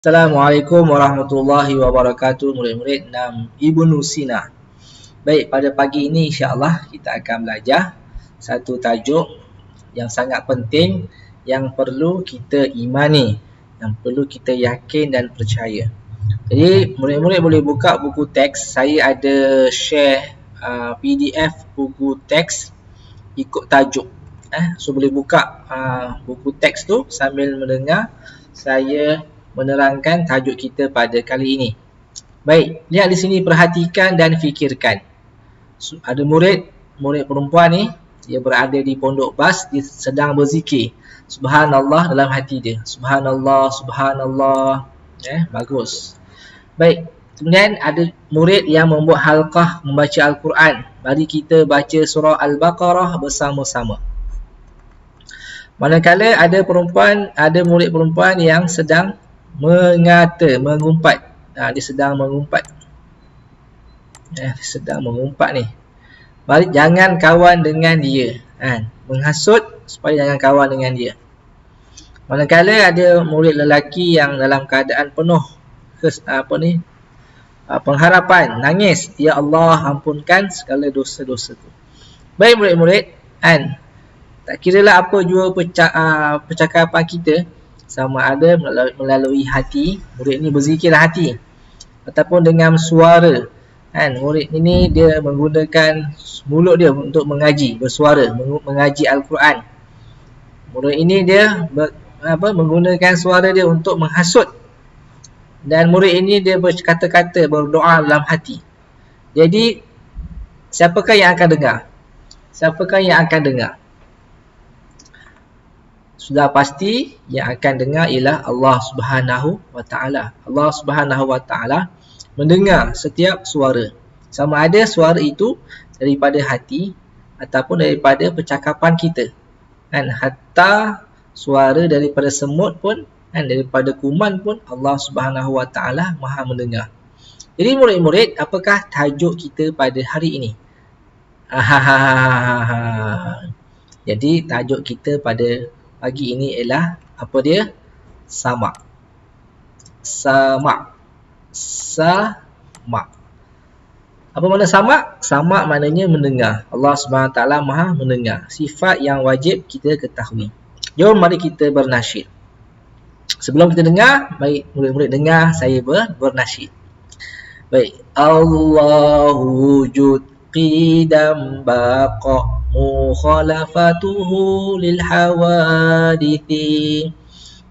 Assalamualaikum warahmatullahi wabarakatuh, murid-murid Nam Ibnu Sina. Baik, pada pagi ini insya-Allah kita akan belajar satu tajuk yang sangat penting yang perlu kita imani, yang perlu kita yakin dan percaya. Jadi, murid-murid boleh buka buku teks. Saya ada share PDF buku teks ikut tajuk. So boleh buka buku teks tu sambil mendengar saya menerangkan tajuk kita pada kali ini. Baik, lihat di sini, perhatikan dan fikirkan. Ada murid perempuan ni, dia berada di pondok bas, dia sedang berzikir. Subhanallah dalam hati dia. Subhanallah, subhanallah. Bagus. Baik, kemudian ada murid yang membuat halqah membaca Al-Quran. Mari kita baca surah Al-Baqarah bersama-sama. Manakala ada murid perempuan yang sedang mengumpat. Dia sedang mengumpat. Dia sedang mengumpat ni. Mari jangan kawan dengan dia. Menghasut supaya jangan kawan dengan dia. Manakala ada murid lelaki yang dalam keadaan penuh pengharapan, nangis, ya Allah ampunkan segala dosa-dosa tu. Baik murid-murid, tak kiralah apa jua percakapan kita, sama ada melalui hati, murid ni berzikir hati, ataupun dengan suara. Murid ini dia menggunakan mulut dia untuk mengaji, bersuara, mengaji Al-Quran. Murid ini dia menggunakan suara dia untuk menghasut. Dan murid ini dia berkata-kata, berdoa dalam hati. Jadi, siapakah yang akan dengar? Siapakah yang akan dengar? Sudah pasti yang akan dengar ialah Allah Subhanahu wa Ta'ala. Allah Subhanahu wa Ta'ala mendengar setiap suara. Sama ada suara itu daripada hati ataupun daripada percakapan kita. Hatta suara daripada semut pun, daripada kuman pun, Allah Subhanahu wa Ta'ala Maha mendengar. Jadi murid-murid, apakah tajuk kita pada hari ini? Jadi tajuk kita pada pagi ini ialah apa dia? Sama'. Sama'. Sama'. Apa makna sama'? Sama' maknanya mendengar. Allah SWT Maha mendengar. Sifat yang wajib kita ketahui. Jom mari kita bernasyid. Sebelum kita dengar, baik murid-murid dengar saya bernasyid. Baik. Allahu wujud qidam baqa' mukhalafatuhu lil hawadithi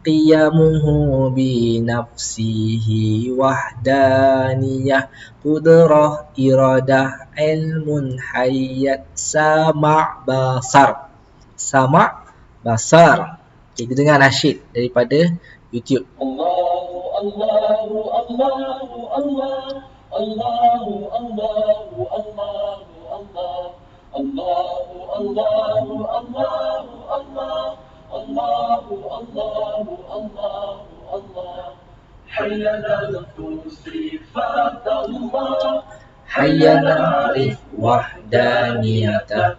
qiyamuhu bi nafsihi wahdaniyah qudrah iradah ilmun hayyat sama' basar. Sama' basar. Kita dengar nasyid daripada YouTube. Allahu Allahu Allahu Allah Allahu Allahu Allahu Allah Allahu Allahu Allahu Allah Allahu Allahu Allahu Allah Hayya na'rifu sifat Allah Hayya na'rif wahdaniyatah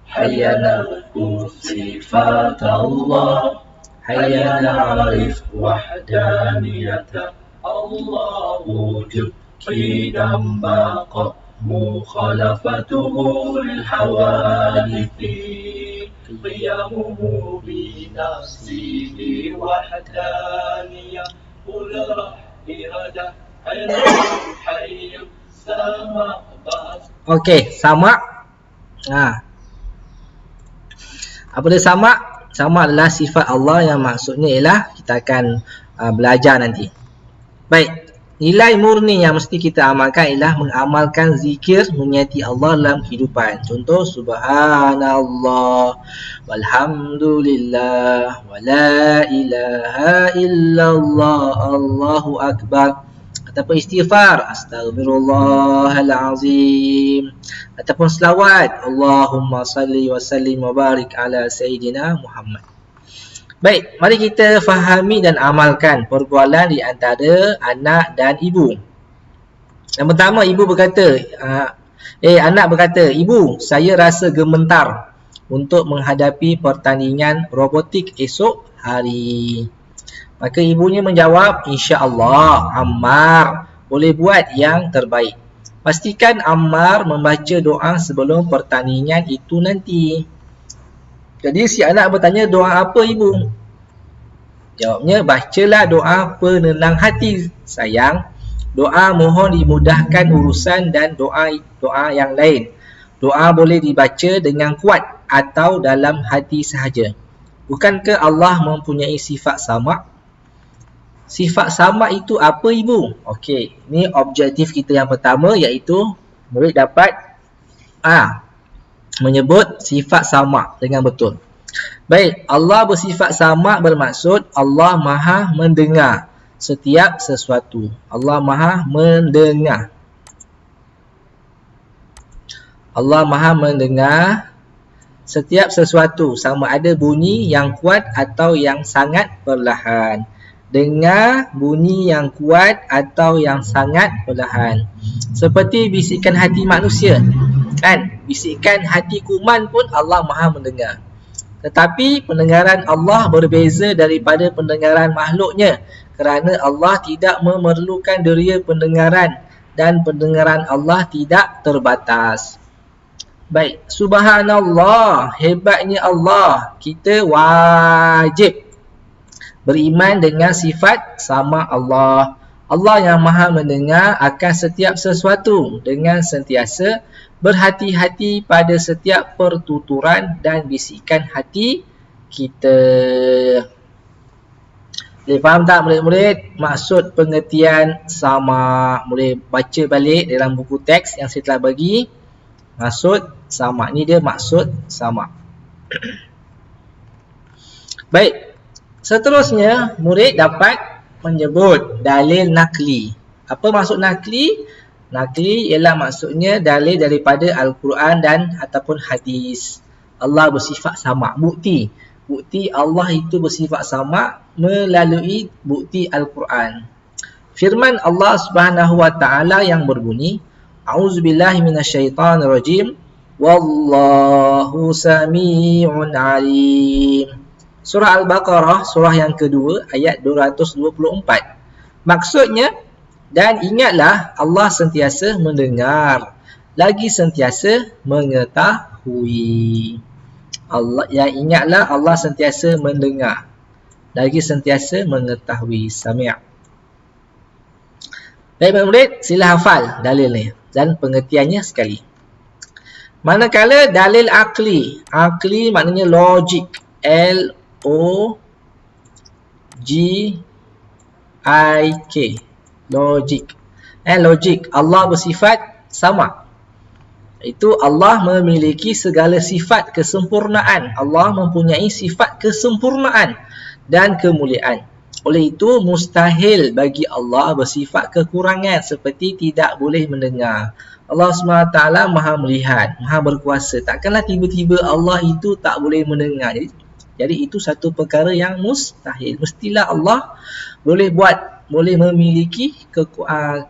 Hayya na'rifu sifat Allah Hayya na'rif wahdaniyatah Allah wujud qidam baqa' mukhalafatuhu lil hawadithi qiyamuhu bi nafsihi wahdaniyah qudrah iradah hayy sama' bas. Okey, sama'. Apa dia sama'? Sama' adalah sifat Allah yang maksudnya ialah kita akan belajar nanti. Baik. Nilai murni yang mesti kita amalkan ialah mengamalkan zikir menyati Allah dalam kehidupan. Contoh, subhanallah, walhamdulillah, wa la ilaha illallah, Allahu akbar. Ataupun istighfar, astaghfirullahalazim. Ataupun selawat, Allahumma salli wa sallim wa barik ala Sayyidina Muhammad. Baik, mari kita fahami dan amalkan perbualan di antara anak dan ibu. Yang pertama, anak berkata, ibu, saya rasa gemetar untuk menghadapi pertandingan robotik esok hari. Maka ibunya menjawab, insya-Allah Ammar boleh buat yang terbaik. Pastikan Ammar membaca doa sebelum pertandingan itu nanti. Jadi si anak bertanya, doa apa ibu? Jawabnya, bacalah doa penenang hati sayang. Doa mohon dimudahkan urusan dan doa yang lain. Doa boleh dibaca dengan kuat atau dalam hati sahaja. Bukankah Allah mempunyai sifat sama? Sifat sama itu apa ibu? Okey, ini objektif kita yang pertama, iaitu murid dapat menyebut sifat sama dengan betul. Baik, Allah bersifat sama bermaksud Allah Maha mendengar setiap sesuatu. Allah Maha mendengar. Allah Maha mendengar setiap sesuatu, sama ada bunyi yang kuat atau yang sangat perlahan. Dengar bunyi yang kuat atau yang sangat perlahan. Seperti bisikan hati manusia. Kan? Bisikan hati kuman pun Allah Maha mendengar. Tetapi pendengaran Allah berbeza daripada pendengaran makhluknya, kerana Allah tidak memerlukan deria pendengaran dan pendengaran Allah tidak terbatas. Baik, subhanallah, hebatnya Allah. Kita wajib beriman dengan sifat sama Allah. Allah yang Maha mendengar akan setiap sesuatu dengan sentiasa berhati-hati pada setiap pertuturan dan bisikan hati kita. Boleh faham tak murid-murid maksud pengertian sama? Boleh baca balik dalam buku teks yang saya telah bagi. Maksud sama, ni dia maksud sama. Baik, seterusnya murid dapat menyebut dalil nakli. Apa maksud nakli? Nakli ialah maksudnya dalil daripada Al-Quran dan ataupun hadis. Allah bersifat sama, bukti. Bukti Allah itu bersifat sama melalui bukti Al-Quran. Firman Allah Subhanahu wa taala yang berbunyi, A'udzubillahi minasyaitonirrajim. Wallahu sami'un alim. Surah Al-Baqarah, surah yang kedua, ayat 224. Maksudnya, dan ingatlah Allah sentiasa mendengar, lagi sentiasa mengetahui. Ingatlah Allah sentiasa mendengar, lagi sentiasa mengetahui. Sami'. Baik murid, sila hafal dalil ni dan pengertiannya sekali. Manakala dalil akli, akli maknanya logik, L-O-G-I-K, logik. Logik, Allah bersifat sama. Itu Allah memiliki segala sifat kesempurnaan. Allah mempunyai sifat kesempurnaan dan kemuliaan. Oleh itu mustahil bagi Allah bersifat kekurangan seperti tidak boleh mendengar. Allah SWT Maha melihat, Maha berkuasa. Takkanlah tiba-tiba Allah itu tak boleh mendengar. Jadi itu satu perkara yang mustahil. Mestilah Allah boleh buat, boleh memiliki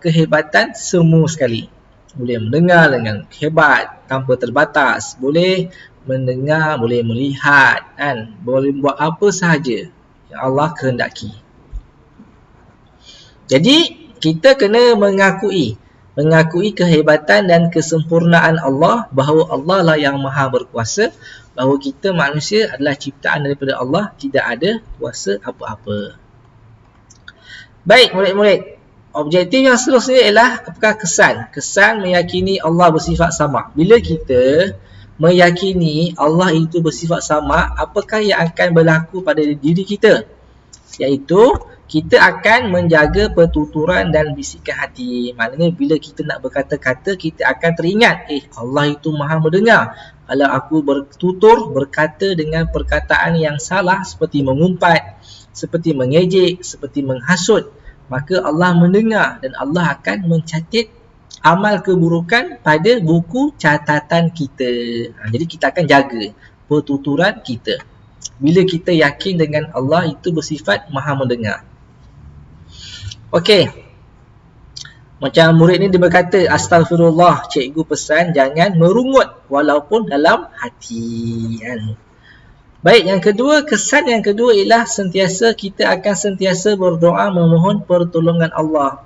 kehebatan semua sekali. Boleh mendengar dengan hebat, tanpa terbatas. Boleh mendengar, boleh melihat, kan? Boleh buat apa sahaja yang Allah kehendaki. Jadi kita kena mengakui kehebatan dan kesempurnaan Allah, bahawa Allah lah yang Maha berkuasa, bahawa kita manusia adalah ciptaan daripada Allah, tidak ada kuasa apa-apa. Baik murid-murid, objektif yang seterusnya ialah apakah kesan? Kesan meyakini Allah bersifat sama. Bila kita meyakini Allah itu bersifat sama, apakah yang akan berlaku pada diri kita? Iaitu kita akan menjaga pertuturan dan bisikan hati. Maknanya bila kita nak berkata-kata, kita akan teringat, Allah itu Maha mendengar. Kalau aku bertutur, berkata dengan perkataan yang salah, seperti mengumpat, seperti mengejek, seperti menghasut, maka Allah mendengar dan Allah akan mencatat amal keburukan pada buku catatan kita. Jadi kita akan jaga pertuturan kita. Bila kita yakin dengan Allah itu bersifat Maha mendengar. Okey. Macam murid ni dia berkata, astagfirullah, cikgu pesan jangan merungut walaupun dalam hati. Kan? Baik, yang kedua, kesan yang kedua ialah kita akan sentiasa berdoa memohon pertolongan Allah.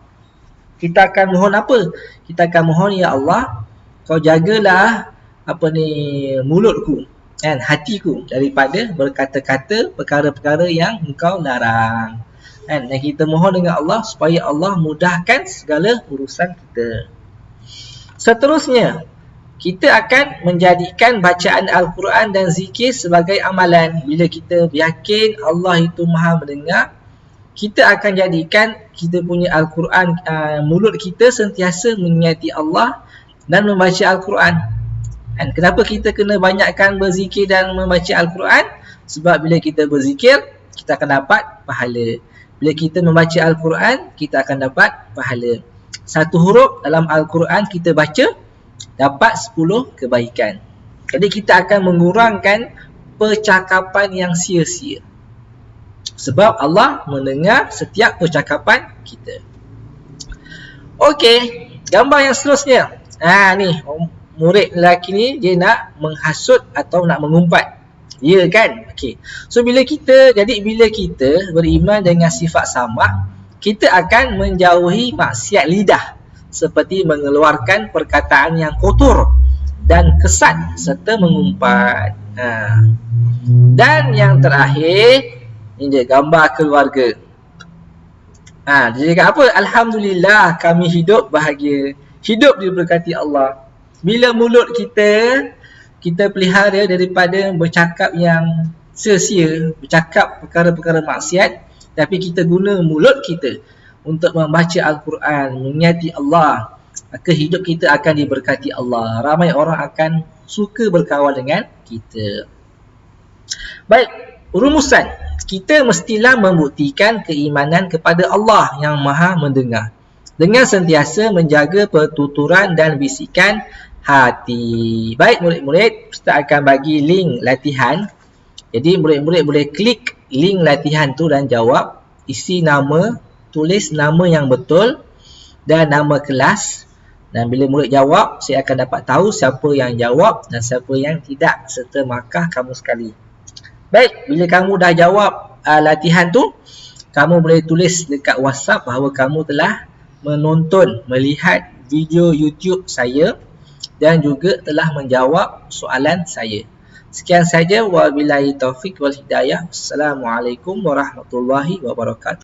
Kita akan mohon apa? Kita akan mohon, ya Allah, kau jagalah mulutku dan hatiku daripada berkata-kata perkara-perkara yang engkau larang. Dan kita mohon dengan Allah supaya Allah mudahkan segala urusan kita. Seterusnya, kita akan menjadikan bacaan Al-Quran dan zikir sebagai amalan. Bila kita yakin Allah itu maha mendengar, kita akan jadikan kita punya Al-Quran, mulut kita sentiasa mengingati Allah dan membaca Al-Quran. Dan kenapa kita kena banyakkan berzikir dan membaca Al-Quran? Sebab bila kita berzikir, kita akan dapat pahala. Bila kita membaca Al-Quran, kita akan dapat pahala. Satu huruf dalam Al-Quran kita baca, dapat 10 kebaikan. Jadi kita akan mengurangkan percakapan yang sia-sia. Sebab Allah mendengar setiap percakapan kita. Okey, gambar yang seterusnya. Ni murid lelaki ni dia nak menghasut atau nak mengumpat. Ya kan? Okey. So bila kita beriman dengan sifat samak, kita akan menjauhi maksiat lidah, seperti mengeluarkan perkataan yang kotor dan kesat serta mengumpat. Dan yang terakhir, ini dia gambar keluarga. Dia cakap apa? Alhamdulillah kami hidup bahagia, hidup diberkati Allah. Bila mulut kita pelihara daripada bercakap yang sia-sia, bercakap perkara-perkara maksiat, tapi kita guna mulut kita untuk membaca Al-Quran, mengingati Allah, maka hidup kita akan diberkati Allah. Ramai orang akan suka berkawan dengan kita. Baik, rumusan. Kita mestilah membuktikan keimanan kepada Allah yang maha mendengar dengan sentiasa menjaga pertuturan dan bisikan hati. Baik murid-murid, Ustaz akan bagi link latihan. Jadi murid-murid boleh klik link latihan tu dan jawab. Isi nama, tulis nama yang betul dan nama kelas. Dan bila murid jawab, saya akan dapat tahu siapa yang jawab dan siapa yang tidak, serta markah kamu sekali. Baik, bila kamu dah jawab latihan tu, kamu boleh tulis dekat WhatsApp bahawa kamu telah melihat video YouTube saya dan juga telah menjawab soalan saya. Sekian saja, wabillahi taufik wal hidayah. Assalamualaikum warahmatullahi wabarakatuh.